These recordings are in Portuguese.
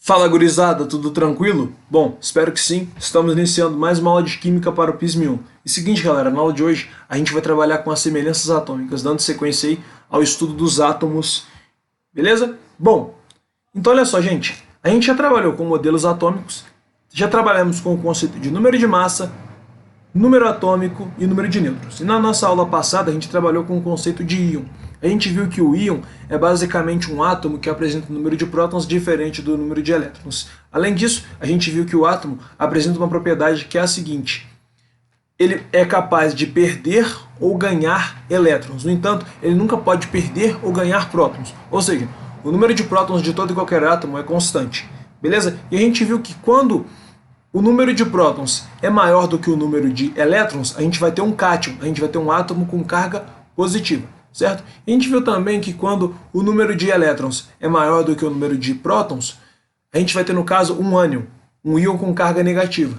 Fala gurizada, tudo tranquilo? Bom, espero que sim. Estamos iniciando mais uma aula de Química para o PISM 1. E seguinte galera, na aula de hoje a gente vai trabalhar com as semelhanças atômicas, dando sequência aí ao estudo dos átomos, beleza? Bom, então olha só gente, a gente já trabalhou com modelos atômicos, já trabalhamos com o conceito de número de massa, número atômico e número de nêutrons. E na nossa aula passada a gente trabalhou com o conceito de íon. A gente viu que o íon é basicamente um átomo que apresenta um número de prótons diferente do número de elétrons. Além disso, a gente viu que o átomo apresenta uma propriedade que é a seguinte: ele é capaz de perder ou ganhar elétrons. No entanto, ele nunca pode perder ou ganhar prótons. Ou seja, o número de prótons de todo e qualquer átomo é constante. Beleza? E a gente viu que quando o número de prótons é maior do que o número de elétrons, a gente vai ter um cátion, a gente vai ter um átomo com carga positiva, certo? E a gente viu também que quando o número de elétrons é maior do que o número de prótons, a gente vai ter, no caso, um ânion, um íon com carga negativa,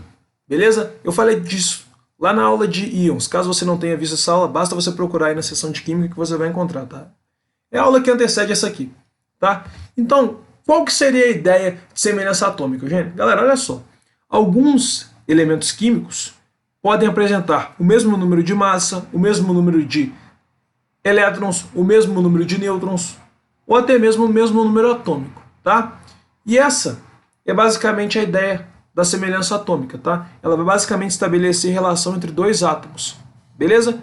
beleza? Eu falei disso lá na aula de íons. Caso você não tenha visto essa aula, basta você procurar aí na seção de química que você vai encontrar, tá? É a aula que antecede essa aqui, tá? Então, qual que seria a ideia de semelhança atômica, gente? Galera, olha só. Alguns elementos químicos podem apresentar o mesmo número de massa, o mesmo número de elétrons, o mesmo número de nêutrons, ou até mesmo o mesmo número atômico, tá? E essa é basicamente a ideia da semelhança atômica, tá? Ela vai basicamente estabelecer relação entre dois átomos, beleza?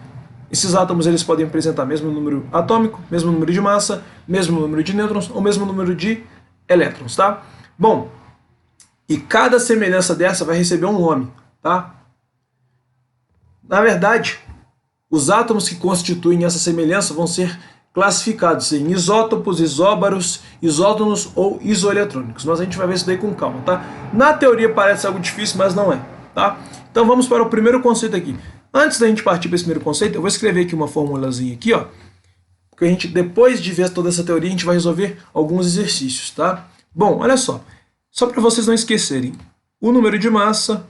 Esses átomos eles podem apresentar mesmo número atômico, mesmo número de massa, mesmo número de nêutrons ou mesmo número de elétrons, tá? Bom, e cada semelhança dessa vai receber um nome, tá? Na verdade, os átomos que constituem essa semelhança vão ser classificados em isótopos, isóbaros, isótonos ou isoeletrônicos. Mas a gente vai ver isso daí com calma, tá? Na teoria parece algo difícil, mas não é, tá? Então vamos para o primeiro conceito aqui. Antes da gente partir para esse primeiro conceito, eu vou escrever aqui uma formulazinha aqui, ó. Porque a gente, depois de ver toda essa teoria, a gente vai resolver alguns exercícios, tá? Bom, olha só. Só para vocês não esquecerem, o número de massa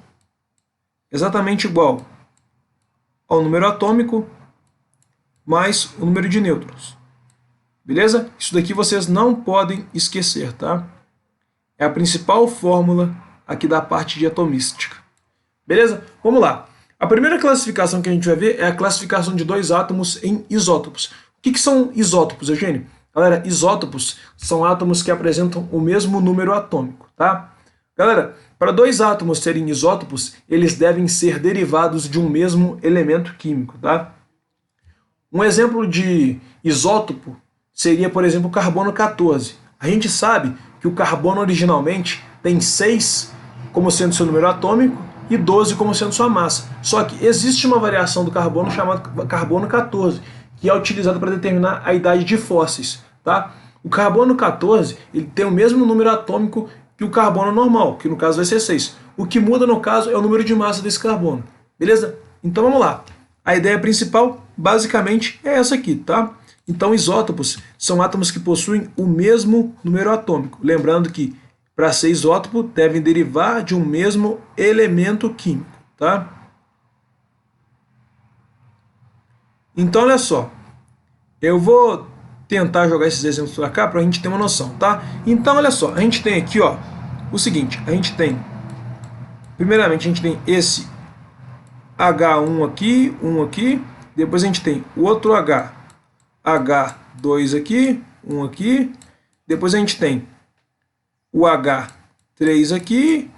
exatamente igual ao número atômico mais o número de nêutrons. Beleza? Isso daqui vocês não podem esquecer, tá? É a principal fórmula aqui da parte de atomística. Beleza? Vamos lá. A primeira classificação que a gente vai ver é a classificação de dois átomos em isótopos. O que são isótopos, Eugênio? Galera, isótopos são átomos que apresentam o mesmo número atômico, tá? Galera, para dois átomos serem isótopos, eles devem ser derivados de um mesmo elemento químico, tá? Um exemplo de isótopo seria, por exemplo, o carbono 14. A gente sabe que o carbono originalmente tem 6 como sendo seu número atômico e 12 como sendo sua massa. Só que existe uma variação do carbono chamada carbono 14, que é utilizado para determinar a idade de fósseis, tá? O carbono 14 ele tem o mesmo número atômico que o carbono normal, que no caso vai ser 6. O que muda no caso é o número de massa desse carbono, beleza? Então vamos lá. A ideia principal, basicamente, é essa aqui, tá? Então isótopos são átomos que possuem o mesmo número atômico. Lembrando que para ser isótopo devem derivar de um mesmo elemento químico, tá? Então, olha só, eu vou tentar jogar esses exemplos para cá para a gente ter uma noção, tá? Então, olha só, a gente tem aqui, ó, o seguinte, a gente tem, primeiramente, a gente tem esse H1 aqui, depois a gente tem o outro H2 aqui, um aqui, depois a gente tem o H3 aqui,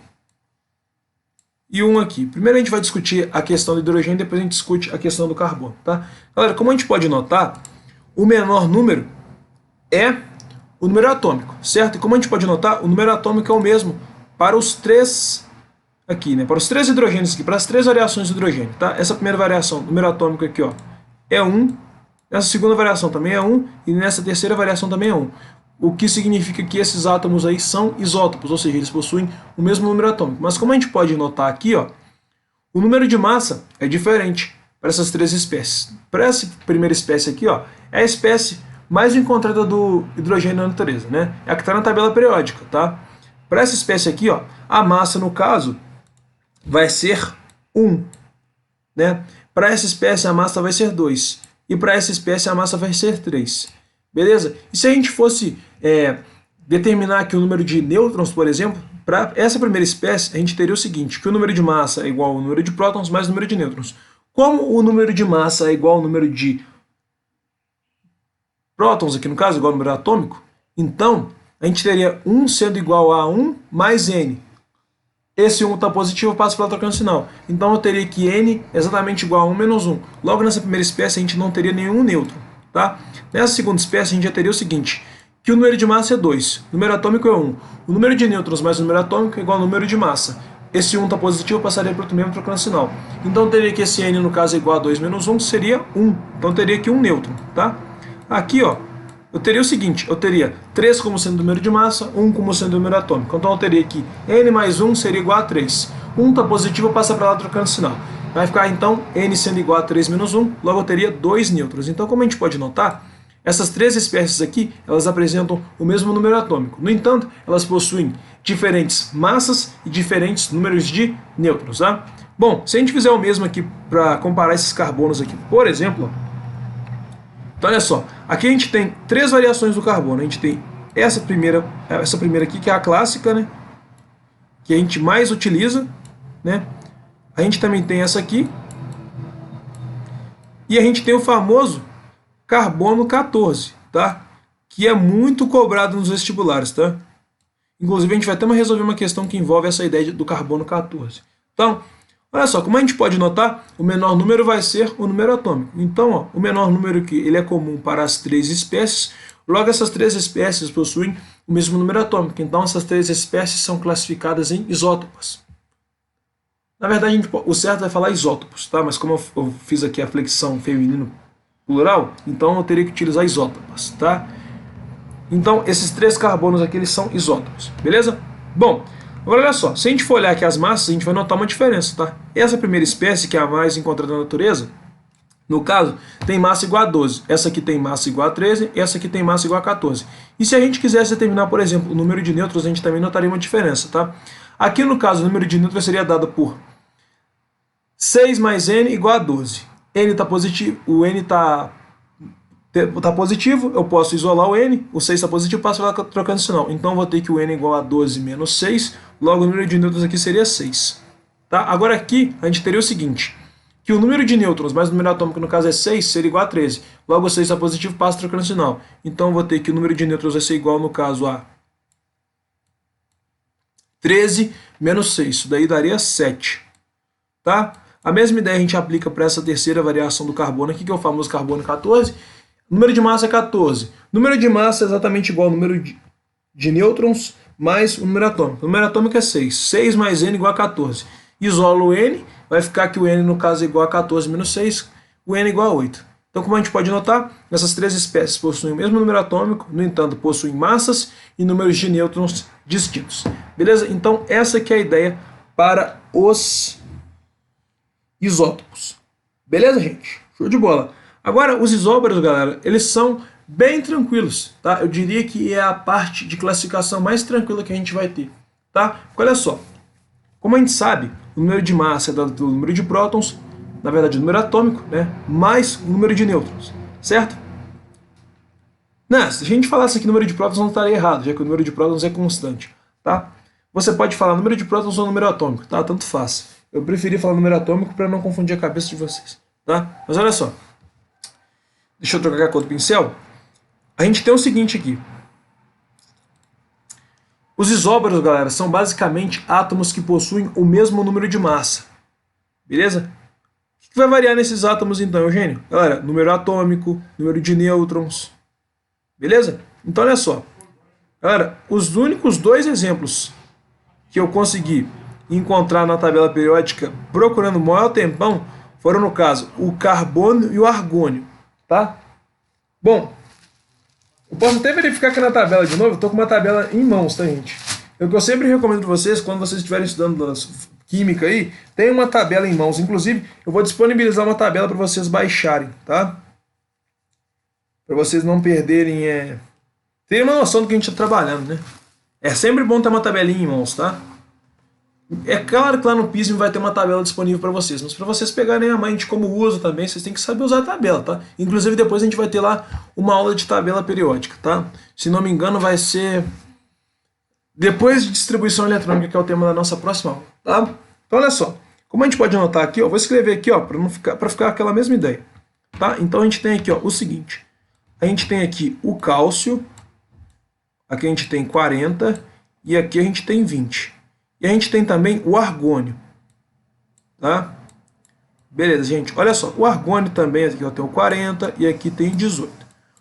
e um aqui. Primeiro a gente vai discutir a questão do hidrogênio, depois a gente discute a questão do carbono, tá? Galera, como a gente pode notar, o menor número é o número atômico, certo? E como a gente pode notar, o número atômico é o mesmo para os três aqui, né? Para os três hidrogênios aqui, para as três variações de hidrogênio, tá? Essa primeira variação, número atômico aqui, ó, é 1. Essa segunda variação também é 1 e nessa terceira variação também é 1. O que significa que esses átomos aí são isótopos, ou seja, eles possuem o mesmo número atômico. Mas como a gente pode notar aqui, ó, o número de massa é diferente para essas três espécies. Para essa primeira espécie aqui, ó, é a espécie mais encontrada do hidrogênio na natureza, né? É a que está na tabela periódica, tá? Para essa espécie aqui, ó, a massa, no caso, vai ser 1, né? Para essa espécie, a massa vai ser 2. E para essa espécie, a massa vai ser 3. Beleza? E se a gente fosse determinar aqui o número de nêutrons, por exemplo, para essa primeira espécie, a gente teria o seguinte, que o número de massa é igual ao número de prótons mais o número de nêutrons. Como o número de massa é igual ao número de prótons, aqui no caso, igual ao número atômico, então a gente teria 1 sendo igual a 1 mais N. Esse 1 está positivo, passa pela trocando sinal. Então eu teria que N exatamente igual a 1 menos 1. Logo nessa primeira espécie a gente não teria nenhum nêutron. Tá? Nessa segunda espécie a gente já teria o seguinte, que o número de massa é 2, o número atômico é 1. O número de nêutrons mais o número atômico é igual ao número de massa. Esse 1 está positivo, passaria para o mesmo trocando sinal. Então eu teria que esse N, no caso, é igual a 2 menos 1, que seria 1. Então eu teria aqui um nêutron. Tá? Aqui, ó, eu teria o seguinte, eu teria 3 como sendo o número de massa, 1 como sendo o número atômico. Então eu teria que N mais 1 seria igual a 3. 1 está positivo, passa para lá trocando sinal. Vai ficar então N sendo igual a 3 menos 1, logo eu teria 2 nêutrons. Então, como a gente pode notar, essas três espécies aqui, elas apresentam o mesmo número atômico. No entanto, elas possuem diferentes massas e diferentes números de nêutrons. Tá? Bom, se a gente fizer o mesmo aqui para comparar esses carbonos aqui, por exemplo, então olha só, aqui a gente tem três variações do carbono. A gente tem essa primeira aqui, que é a clássica, né? Que a gente mais utiliza, né? A gente também tem essa aqui. E a gente tem o famoso carbono 14, tá? Que é muito cobrado nos vestibulares, tá? Inclusive a gente vai até resolver uma questão que envolve essa ideia do carbono 14. Então, olha só, como a gente pode notar, o menor número vai ser o número atômico. Então, ó, o menor número que ele é comum para as três espécies, logo essas três espécies possuem o mesmo número atômico. Então, essas três espécies são classificadas em isótopos. Na verdade, o certo vai falar isótopos, tá? Mas como eu fiz aqui a flexão feminino plural, então eu teria que utilizar isótopos, tá? Então, esses três carbonos aqui, eles são isótopos, beleza? Bom, agora olha só, se a gente for olhar aqui as massas, a gente vai notar uma diferença, tá? Essa primeira espécie, que é a mais encontrada na natureza, no caso, tem massa igual a 12. Essa aqui tem massa igual a 13, essa aqui tem massa igual a 14. E se a gente quisesse determinar, por exemplo, o número de nêutrons, a gente também notaria uma diferença, tá? Aqui, no caso, o número de nêutrons seria dado por 6 mais N igual a 12. N está positivo, o N está positivo, eu posso isolar o N, o 6 está positivo, passo lá trocando sinal. Então eu vou ter que o N é igual a 12 menos 6, logo o número de nêutrons aqui seria 6. Tá? Agora aqui a gente teria o seguinte, que o número de nêutrons mais o número atômico, no caso é 6, seria igual a 13. Logo o 6 está positivo, passo trocando sinal. Então eu vou ter que o número de nêutrons vai ser igual, no caso, a 13 menos 6. Isso daí daria 7. Tá? A mesma ideia a gente aplica para essa terceira variação do carbono aqui, que é o famoso carbono 14. O número de massa é 14. O número de massa é exatamente igual ao número de nêutrons mais o número atômico. O número atômico é 6. 6 mais N igual a 14. Isola o N, vai ficar que o N, no caso, é igual a 14 menos 6, o N é igual a 8. Então, como a gente pode notar, essas três espécies possuem o mesmo número atômico, no entanto, possuem massas e números de nêutrons distintos. Beleza? Então, essa que é a ideia para os isótopos. Beleza, gente? Show de bola. Agora, os isóbaros, galera, eles são bem tranquilos, tá? Eu diria que é a parte de classificação mais tranquila que a gente vai ter, tá? Porque olha só, como a gente sabe, o número de massa é dado pelo número de prótons, na verdade o número atômico, né? Mais o número de nêutrons, certo? Não, se a gente falasse aqui número de prótons não estaria errado, já que o número de prótons é constante, tá? Você pode falar número de prótons ou número atômico, tá? Tanto faz. Eu preferi falar número atômico para não confundir a cabeça de vocês, tá? Mas olha só. Deixa eu trocar a cor do pincel. A gente tem o seguinte aqui. Os isóbaros, galera, são basicamente átomos que possuem o mesmo número de massa. Beleza? O que vai variar nesses átomos então, Eugênio? Galera, número atômico, número de nêutrons. Beleza? Então olha só. Galera, os únicos dois exemplos que eu consegui encontrar na tabela periódica procurando o maior tempão foram, no caso, o carbono e o argônio, tá? Bom, eu posso até verificar aqui na tabela de novo, eu estou com uma tabela em mãos, tá, gente? O que eu sempre recomendo para vocês, quando vocês estiverem estudando química aí, tem uma tabela em mãos. Inclusive, eu vou disponibilizar uma tabela para vocês baixarem, tá? Para vocês não perderem, terem uma noção do que a gente está trabalhando, né? É sempre bom ter uma tabelinha em mãos, tá? É claro que lá no PISM vai ter uma tabela disponível para vocês, mas para vocês pegarem a mente como uso também, vocês têm que saber usar a tabela, tá? Inclusive depois a gente vai ter lá uma aula de tabela periódica, tá? Se não me engano vai ser depois de distribuição eletrônica, que é o tema da nossa próxima aula, tá? Então, olha só. Como a gente pode anotar aqui, ó, vou escrever aqui, ó, para ficar aquela mesma ideia, tá? Então, a gente tem aqui, ó, o seguinte. A gente tem aqui o cálcio, aqui a gente tem 40 e aqui a gente tem 20. E a gente tem também o argônio, tá? Beleza, gente. Olha só, o argônio também, aqui eu tenho 40 e aqui tem 18.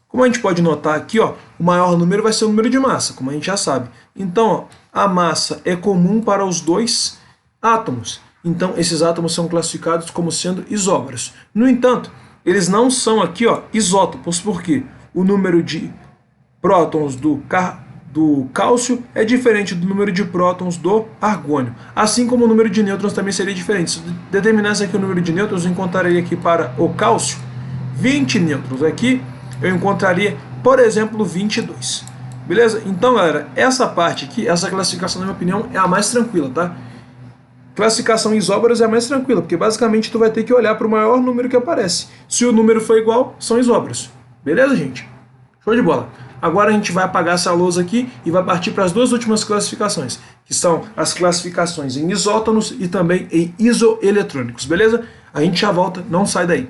Como a gente pode notar aqui, ó, o maior número vai ser o número de massa, como a gente já sabe. Então, ó, a massa é comum para os dois átomos. Então, esses átomos são classificados como sendo isóbaros. No entanto, eles não são aqui, ó, isótopos, porque o número de prótons do cálcio é diferente do número de prótons do argônio. Assim como o número de nêutrons também seria diferente. Se eu determinasse aqui o número de nêutrons, eu encontraria aqui para o cálcio 20 nêutrons. Aqui eu encontraria, por exemplo, 22. Beleza? Então, galera, essa parte aqui, essa classificação, na minha opinião, é a mais tranquila, tá? Classificação isóbaros é a mais tranquila, porque basicamente tu vai ter que olhar para o maior número que aparece. Se o número for igual, são isóbaros. Beleza, gente? Show de bola. Agora a gente vai apagar essa lousa aqui e vai partir para as duas últimas classificações, que são as classificações em isótonos e também em isoeletrônicos, beleza? A gente já volta, não sai daí.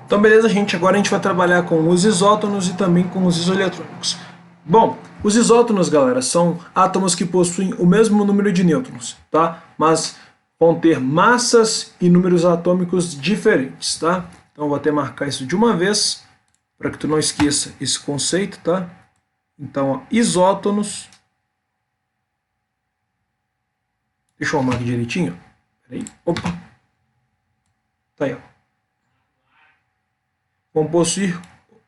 Então, beleza, gente? Agora a gente vai trabalhar com os isótonos e também com os isoeletrônicos. Bom, os isótonos, galera, são átomos que possuem o mesmo número de nêutrons, tá? Mas vão ter massas e números atômicos diferentes, tá? Então, eu vou até marcar isso de uma vez, para que tu não esqueça esse conceito, tá? Então, ó, isótonos. Deixa eu arrumar aqui direitinho. Peraí. Opa. Tá aí, ó. Vão possuir...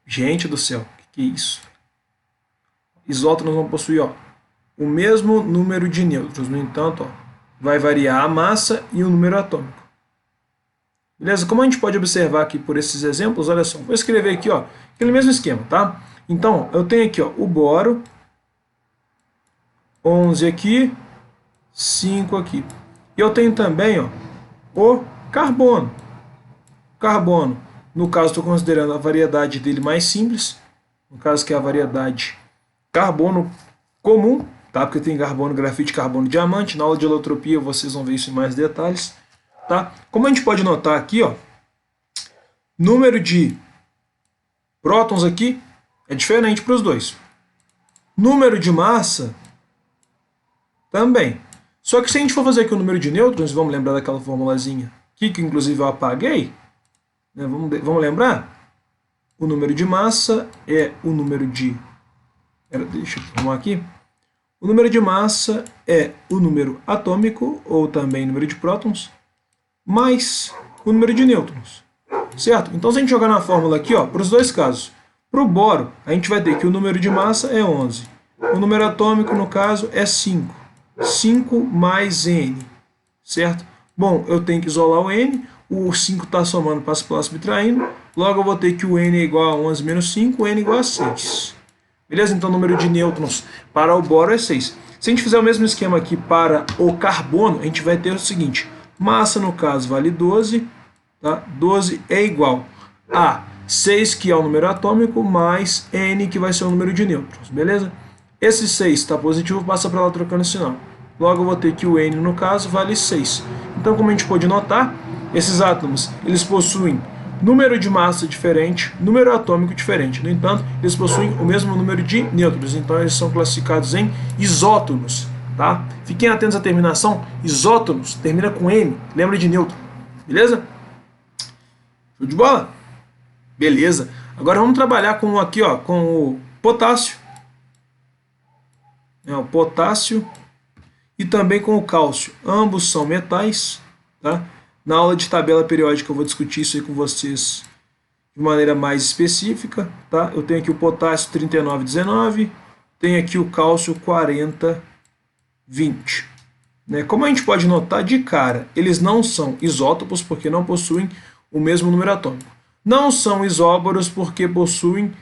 Gente do céu, que é isso? Isótonos vão possuir, ó, o mesmo número de nêutrons. No entanto, ó, vai variar a massa e o número atômico. Beleza? Como a gente pode observar aqui por esses exemplos, olha só. Vou escrever aqui, ó, aquele mesmo esquema, tá? Então, eu tenho aqui, ó, o boro, 11 aqui, 5 aqui. E eu tenho também, ó, o carbono. Carbono, no caso, estou considerando a variedade dele mais simples, no caso que é a variedade carbono comum, tá? Porque tem carbono, grafite, carbono, diamante. Na aula de holotropia vocês vão ver isso em mais detalhes, tá? Como a gente pode notar aqui, ó, número de prótons aqui é diferente para os dois. Número de massa também. Só que se a gente for fazer aqui o número de nêutrons, vamos lembrar daquela formulazinha aqui, que inclusive eu apaguei, né? Vamos lembrar? O número de massa é o número de... Deixa eu arrumar aqui. O número de massa é o número atômico, ou também número de prótons, mais o número de nêutrons. Certo? Então, se a gente jogar na fórmula aqui, ó, para os dois casos, para o boro, a gente vai ter que o número de massa é 11. O número atômico, no caso, é 5. 5 mais N. Certo? Bom, eu tenho que isolar o N. O 5 está somando para subtraindo. Logo, eu vou ter que o N é igual a 11 menos 5, o N é igual a 6. Beleza? Então, o número de nêutrons para o boro é 6. Se a gente fizer o mesmo esquema aqui para o carbono, a gente vai ter o seguinte. Massa, no caso, vale 12. Tá? 12 é igual a 6, que é o número atômico, mais N, que vai ser o número de nêutrons. Beleza? Esse 6 está positivo, passa para lá trocando o sinal. Logo, eu vou ter que o N, no caso, vale 6. Então, como a gente pode notar, esses átomos eles possuem número de massa diferente, número atômico diferente. No entanto, eles possuem o mesmo número de nêutrons. Então, eles são classificados em isótonos. Tá? Fiquem atentos à terminação. Isótonos termina com N. Lembra de nêutron. Beleza? Show de bola? Beleza. Agora vamos trabalhar com aqui, ó, com o potássio. O potássio e também com o cálcio. Ambos são metais, tá? Na aula de tabela periódica eu vou discutir isso aí com vocês de maneira mais específica, tá? Eu tenho aqui o potássio 39,19, tenho aqui o cálcio 40,20. Né? Como a gente pode notar de cara, eles não são isótopos porque não possuem o mesmo número atômico. Não são isóbaros porque possuem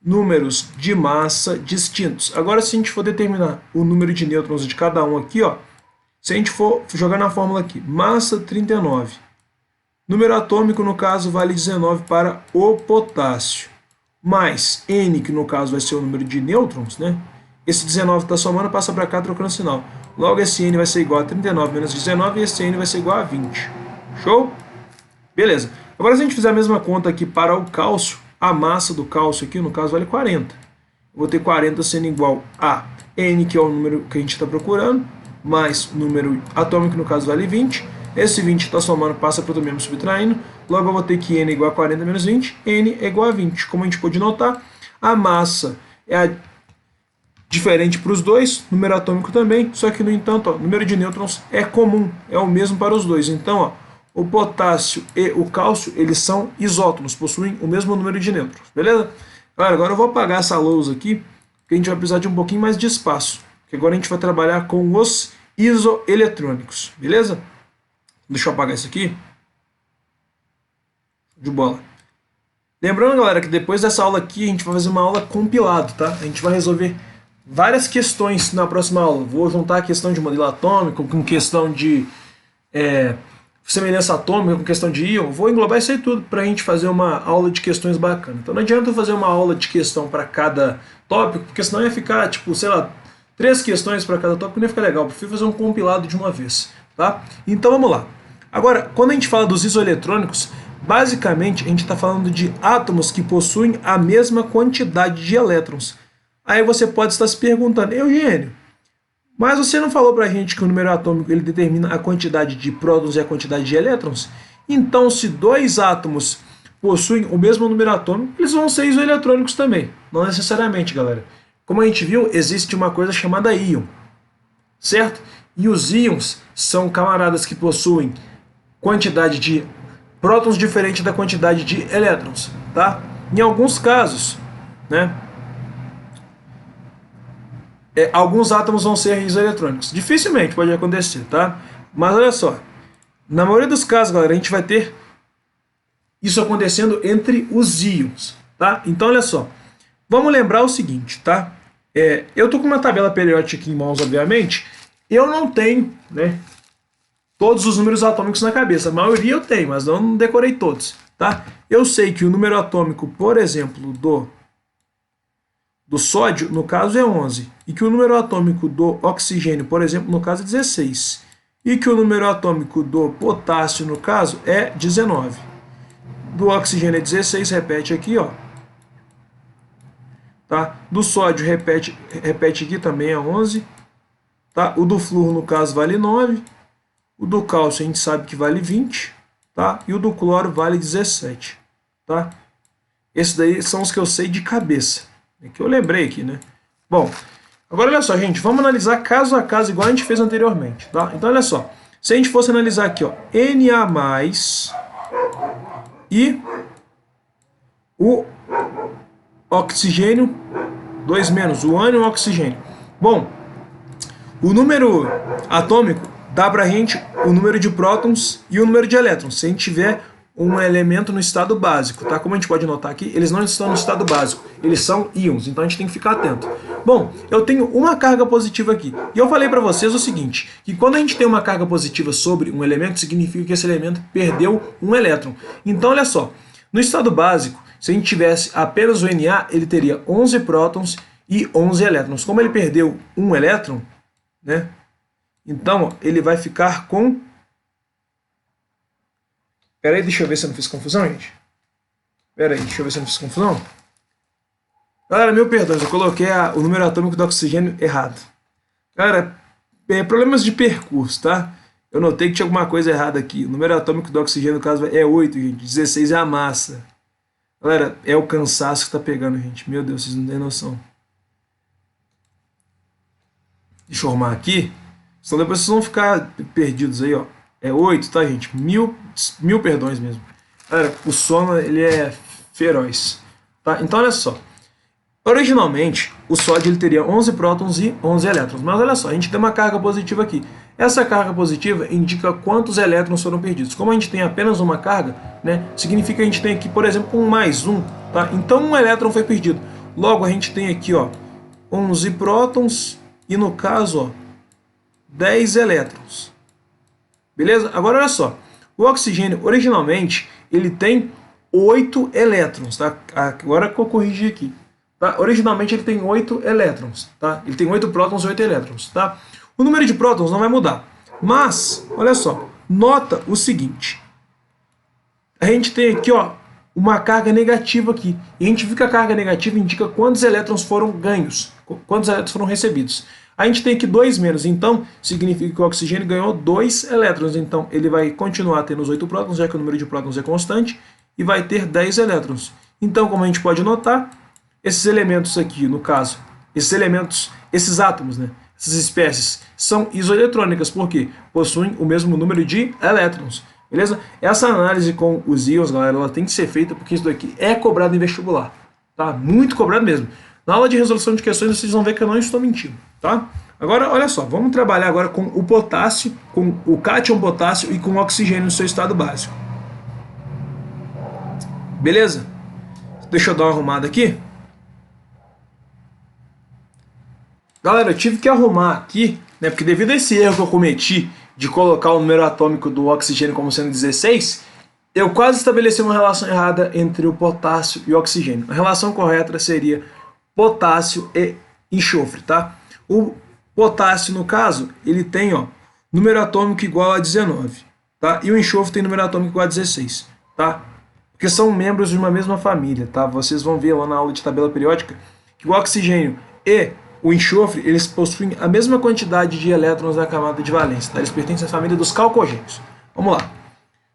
números de massa distintos. Agora, se a gente for determinar o número de nêutrons de cada um aqui, ó, se a gente for jogar na fórmula aqui, massa 39, número atômico, no caso, vale 19 para o potássio, mais N, que no caso vai ser o número de nêutrons, né? esse 19 está somando, passa para cá trocando sinal. Logo, esse N vai ser igual a 39 menos 19 e esse N vai ser igual a 20. Show? Beleza. Agora, se a gente fizer a mesma conta aqui para o cálcio, a massa do cálcio aqui, no caso, vale 40. Eu vou ter 40 sendo igual a N, que é o número que a gente está procurando, mais o número atômico, no caso, vale 20. Esse 20 está somando, passa para o mesmo subtraindo. Logo, eu vou ter que N é igual a 40 menos 20. N é igual a 20. Como a gente pode notar, a massa é diferente para os dois, número atômico também, só que, no entanto, o número de nêutrons é comum, é o mesmo para os dois. Então, ó, o potássio e o cálcio, eles são isótonos, possuem o mesmo número de nêutrons, beleza? Galera, agora eu vou apagar essa lousa aqui, porque a gente vai precisar de um pouquinho mais de espaço, porque agora a gente vai trabalhar com os isoeletrônicos, beleza? Deixa eu apagar isso aqui. De bola. Lembrando, galera, que depois dessa aula aqui, a gente vai fazer uma aula compilado, tá? A gente vai resolver várias questões na próxima aula. Vou juntar a questão de modelo atômico com questão de semelhança atômica, com questão de íon. Vou englobar isso aí tudo para a gente fazer uma aula de questões bacana. Então não adianta eu fazer uma aula de questão para cada tópico, porque senão ia ficar, tipo, sei lá, 3 questões para cada tópico, não ia ficar legal. Eu prefiro fazer um compilado de uma vez, tá? Então vamos lá. Agora, quando a gente fala dos isoeletrônicos, basicamente a gente está falando de átomos que possuem a mesma quantidade de elétrons. Aí você pode estar se perguntando, Eugênio, mas você não falou para a gente que o número atômico ele determina a quantidade de prótons e a quantidade de elétrons? Então, se dois átomos possuem o mesmo número atômico, eles vão ser isoeletrônicos também. Não necessariamente, galera. Como a gente viu, existe uma coisa chamada íon, certo? E os íons são camaradas que possuem quantidade de prótons diferente da quantidade de elétrons, tá? Em alguns casos, né? Alguns átomos vão ser isoeletrônicos. Dificilmente pode acontecer, tá? Mas olha só, na maioria dos casos, galera, a gente vai ter isso acontecendo entre os íons, tá? Então, olha só, vamos lembrar o seguinte, tá? Eu tô com uma tabela periódica aqui em mãos, obviamente. Eu não tenho, né, todos os números atômicos na cabeça. A maioria eu tenho, mas não decorei todos, tá? Eu sei que o número atômico, por exemplo, do sódio, no caso, é 11. E que o número atômico do oxigênio, por exemplo, no caso, é 16. E que o número atômico do potássio, no caso, é 19. Do oxigênio é 16, repete aqui, ó. Tá? Do sódio, repete aqui também, é 11. Tá? O do flúor, no caso, vale 9. O do cálcio a gente sabe que vale 20. Tá? E o do cloro vale 17. Tá? Esses daí são os que eu sei de cabeça. É que eu lembrei aqui, né? Bom, agora olha só, gente. Vamos analisar caso a caso, igual a gente fez anteriormente. Tá? Então, olha só. Se a gente fosse analisar aqui, ó, Na+, e o oxigênio, 2-, o ânion e o oxigênio. Bom, o número atômico dá pra gente o número de prótons e o número de elétrons, se a gente tiver um elemento no estado básico, tá? Como a gente pode notar aqui, eles não estão no estado básico, eles são íons, então a gente tem que ficar atento. Bom, eu tenho uma carga positiva aqui, e eu falei para vocês o seguinte, que quando a gente tem uma carga positiva sobre um elemento, significa que esse elemento perdeu um elétron. Então, olha só, no estado básico, se a gente tivesse apenas o Na, ele teria 11 prótons e 11 elétrons. Como ele perdeu um elétron, né? Então, ele vai ficar com... Pera aí, deixa eu ver se eu não fiz confusão, gente. Pera aí, deixa eu ver se eu não fiz confusão. Galera, meu perdão, eu coloquei o número atômico do oxigênio errado. Galera, problemas de percurso, tá? Eu notei que tinha alguma coisa errada aqui. O número atômico do oxigênio, no caso, é 8, gente. 16 é a massa. Galera, é o cansaço que tá pegando, gente. Meu Deus, vocês não têm noção. Deixa eu arrumar aqui. Senão depois vocês vão ficar perdidos aí, ó. É 8, tá, gente? Mil perdões mesmo. Galera, o sono, ele é feroz. Tá? Então, olha só. Originalmente, o sódio ele teria 11 prótons e 11 elétrons. Mas olha só, a gente tem uma carga positiva aqui. Essa carga positiva indica quantos elétrons foram perdidos. Como a gente tem apenas uma carga, né, significa que a gente tem aqui, por exemplo, um mais um. Tá? Então, um elétron foi perdido. Logo, a gente tem aqui, ó, 11 prótons e, no caso, ó, 10 elétrons. Beleza? Agora, olha só. O oxigênio, originalmente, ele tem 8 elétrons. Tá? Agora que eu corrigi aqui. Tá? Originalmente ele tem 8 elétrons, tá? Ele tem 8 prótons e 8 elétrons, tá? O número de prótons não vai mudar, mas, olha só, nota o seguinte, a gente tem aqui, ó, uma carga negativa aqui, e a gente viu que a carga negativa indica quantos elétrons foram ganhos, quantos elétrons foram recebidos. A gente tem aqui 2 menos, então significa que o oxigênio ganhou 2 elétrons, então ele vai continuar tendo os 8 prótons, já que o número de prótons é constante, e vai ter 10 elétrons. Então, como a gente pode notar, esses elementos aqui, no caso, esses átomos, né, essas espécies, são isoeletrônicas, porque possuem o mesmo número de elétrons. Beleza? Essa análise com os íons, galera, ela tem que ser feita porque isso daqui é cobrado em vestibular, tá? Muito cobrado mesmo. Na aula de resolução de questões vocês vão ver que eu não estou mentindo, tá? Agora, olha só, vamos trabalhar agora com o potássio, com o cátion potássio e com o oxigênio no seu estado básico. Beleza? Deixa eu dar uma arrumada aqui. Galera, eu tive que arrumar aqui, né, porque devido a esse erro que eu cometi de colocar o número atômico do oxigênio como sendo 16, eu quase estabeleci uma relação errada entre o potássio e o oxigênio. A relação correta seria potássio e enxofre, tá? O potássio, no caso, ele tem, ó, número atômico igual a 19, tá? E o enxofre tem número atômico igual a 16, tá? Porque são membros de uma mesma família, tá? Vocês vão ver lá na aula de tabela periódica que o oxigênio e o enxofre, eles possuem a mesma quantidade de elétrons na camada de valência, tá? Eles pertencem à família dos calcogênios. Vamos lá.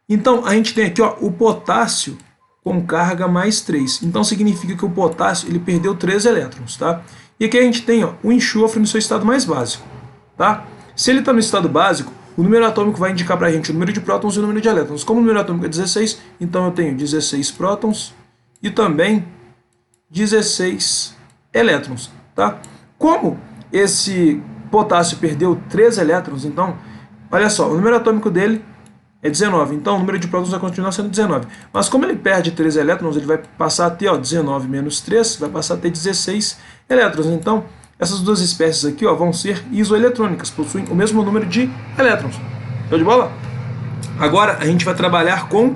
Então, a gente tem aqui, ó, o potássio com carga mais 3. Então, significa que o potássio ele perdeu 3 elétrons, tá? E aqui a gente tem, ó, o enxofre no seu estado mais básico, tá? Se ele está no estado básico, o número atômico vai indicar para a gente o número de prótons e o número de elétrons. Como o número atômico é 16, então eu tenho 16 prótons e também 16 elétrons, tá? Como esse potássio perdeu 3 elétrons, então, olha só, o número atômico dele é 19, então o número de prótons vai continuar sendo 19. Mas como ele perde 3 elétrons, ele vai passar a ter, ó, 19 menos 3, vai passar a ter 16 elétrons. Então, essas duas espécies aqui, ó, vão ser isoeletrônicas, possuem o mesmo número de elétrons. Show de bola? Agora a gente vai trabalhar com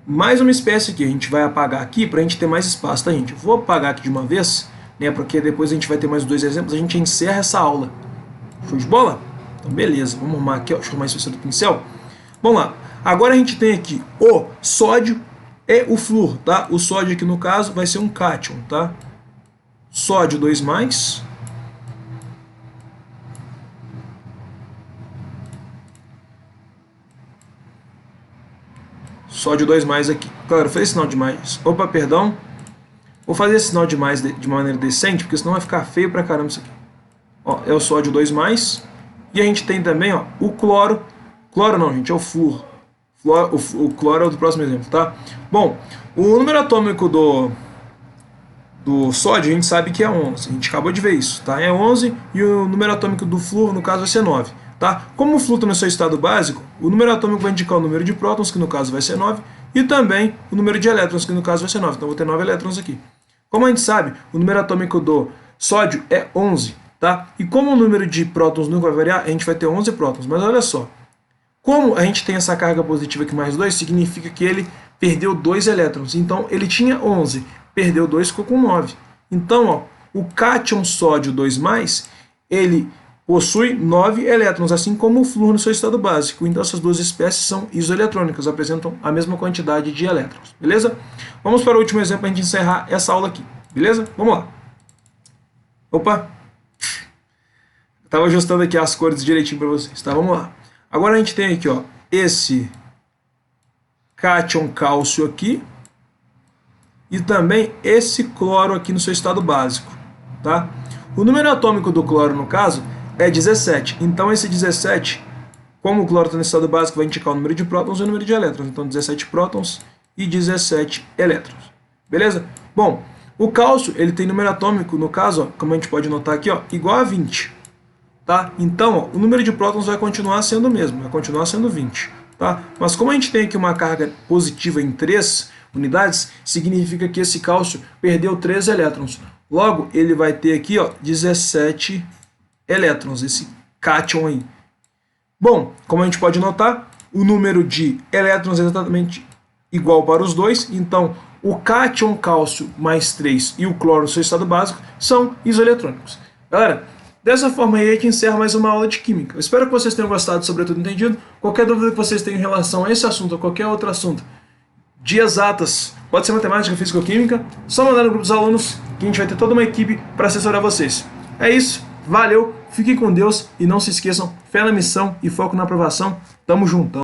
mais uma espécie aqui. A gente vai apagar aqui para a gente ter mais espaço, tá, gente? Vou apagar aqui de uma vez, né, porque depois a gente vai ter mais 2 exemplos, a gente encerra essa aula. Show de bola? Então beleza, vamos arrumar aqui, ó, deixa eu arrumar isso do pincel. Vamos lá, agora a gente tem aqui o sódio e o flúor, tá? O sódio aqui no caso vai ser um cátion, tá? Sódio 2+, sódio 2+ aqui. Galera, eu falei sinal de mais. Opa, perdão. Vou fazer esse sinal de mais de maneira decente, porque senão vai ficar feio pra caramba isso aqui. Ó, é o sódio 2+. E a gente tem também, ó, o cloro. Cloro não, gente, é o flúor. O cloro é o do próximo exemplo, tá? Bom, o número atômico do sódio a gente sabe que é 11. A gente acabou de ver isso, tá? É 11 e o número atômico do flúor, no caso, vai ser 9. Tá? Como o flúor está no seu estado básico, o número atômico vai indicar o número de prótons, que no caso vai ser 9, e também o número de elétrons, que no caso vai ser 9. Então, vou ter 9 elétrons aqui. Como a gente sabe, o número atômico do sódio é 11. Tá? E como o número de prótons nunca vai variar, a gente vai ter 11 prótons. Mas olha só, como a gente tem essa carga positiva aqui mais 2, significa que ele perdeu 2 elétrons. Então, ele tinha 11, perdeu 2, ficou com 9. Então, ó, o cátion sódio 2+, ele possui 9 elétrons, assim como o flúor no seu estado básico. Então essas duas espécies são isoeletrônicas, apresentam a mesma quantidade de elétrons. Beleza? Vamos para o último exemplo para a gente encerrar essa aula aqui. Beleza? Vamos lá. Opa! Estava ajustando aqui as cores direitinho para vocês. Tá? Vamos lá. Agora a gente tem aqui, ó, esse cátion cálcio aqui e também esse cloro aqui no seu estado básico. Tá? O número atômico do cloro, no caso, é 17. Então esse 17, como o cloro está no estado básico, vai indicar o número de prótons e o número de elétrons. Então 17 prótons e 17 elétrons. Beleza? Bom, o cálcio, ele tem número atômico, no caso, ó, como a gente pode notar aqui, ó, igual a 20. Tá? Então, ó, o número de prótons vai continuar sendo o mesmo, vai continuar sendo 20. Tá? Mas como a gente tem aqui uma carga positiva em 3 unidades, significa que esse cálcio perdeu 3 elétrons. Logo, ele vai ter aqui, ó, 17 elétrons, esse cátion aí. Bom, como a gente pode notar, o número de elétrons é exatamente igual para os dois, então o cátion cálcio mais 3 e o cloro no seu estado básico são isoeletrônicos. Galera, dessa forma aí a gente encerra mais uma aula de química. Eu espero que vocês tenham gostado, sobretudo entendido. Qualquer dúvida que vocês tenham em relação a esse assunto ou qualquer outro assunto de exatas, pode ser matemática, física ou química, só mandar no grupo dos alunos que a gente vai ter toda uma equipe para assessorar vocês. É isso, valeu, fiquem com Deus e não se esqueçam, fé na missão e foco na aprovação. Tamo juntão.